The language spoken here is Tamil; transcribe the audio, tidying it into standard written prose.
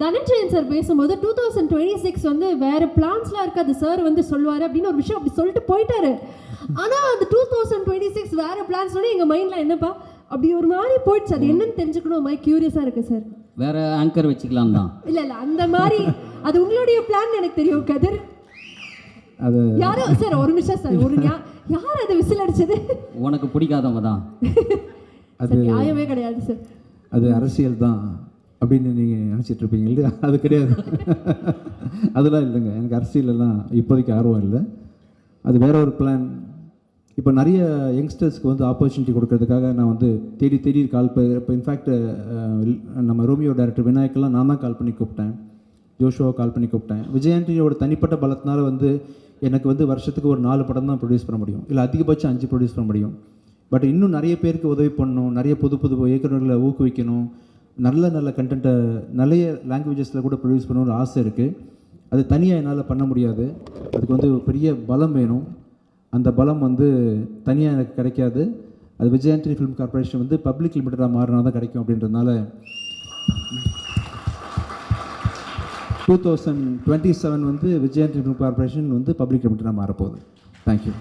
தனஞ்சயன் சார் பேசும்போது 2026 வந்து வேற பிளான்ஸ்லாம் இருக்காது சார் வந்து சொல்லுவாரு அப்படின்னு ஒரு விஷயம் அப்படி சொல்லிட்டு போயிட்டாரு. ஆனா அந்த 2026 வேற பிளான்ஸ் எங்க மைண்ட்ல என்னப்பா அப்படி ஒரு மாதிரி போயிடுச்சு. அது என்னன்னு தெரிஞ்சுக்கணும் மாதிரி கியூரியஸா இருக்கு சார். வேற ஆங்கர் வச்சுக்கலாம் தான். இல்ல அந்த மாதிரி அது உங்களுடைய பிளான் எனக்கு தெரியும் கதிர். அது யாரோ சார் ஒரு நிமிஷம் சார் ஒரு யார் அது விசில் அடிச்சது? உனக்கு பிடிக்காதவங்க தான். அது நியாயமே கிடையாது சார். அது அரசியல் தான் அப்படின்னு நீங்கள் நினச்சிட்டு இருப்பீங்க இல்லையா? அது கிடையாது. அதெல்லாம் இல்லைங்க. எனக்கு அரசியலெல்லாம் இப்போதைக்கு ஆர்வம் இல்லை. அது வேற ஒரு பிளான். இப்போ நிறைய யங்ஸ்டர்ஸ்க்கு வந்து ஆப்பர்ச்சுனிட்டி கொடுக்கறதுக்காக நான் வந்து தேடி தேடி இப்போ இன்ஃபேக்ட் நம்ம ரோமியோ டைரக்டர் விநாயக்கெல்லாம் நான் தான் கால் பண்ணி கூப்பிட்டேன். ஜோஷுவா கால் பண்ணி கூப்பிட்டேன். விஜயாண்டியோட தனிப்பட்ட பலத்தினால வந்து எனக்கு வந்து வருஷத்துக்கு ஒரு 4 படம் தான் ப்ரொடியூஸ் பண்ண முடியும், இல்லை அதிகபட்சம் 5 ப்ரொடியூஸ் பண்ண முடியும். பட் இன்னும் நிறைய பேருக்கு உதவி பண்ணணும், நிறைய புது புது இயக்குநர்களை ஊக்குவிக்கணும், நல்ல நல்ல கண்டென்ட்டை நிறைய லாங்குவேஜஸில் கூட ப்ரொடியூஸ் பண்ணணும்னு ஆசை இருக்குது. அது தனியாக என்னால் பண்ண முடியாது. அதுக்கு வந்து பெரிய பலம் வேணும். அந்த பலம் வந்து தனியாக எனக்கு கிடைக்காது. அது விஜயாண்டி ஃபிலிம் கார்பரேஷன் வந்து பப்ளிக் லிமிட்டடாக மாறினா தான் கிடைக்கும். அப்படின்றதுனால 2027 வந்து விஜயாண்டி ஃபிலிம் கார்பரேஷன் வந்து பப்ளிக் லிமிட்டடாக மாறப்போகுது. தேங்க்யூ.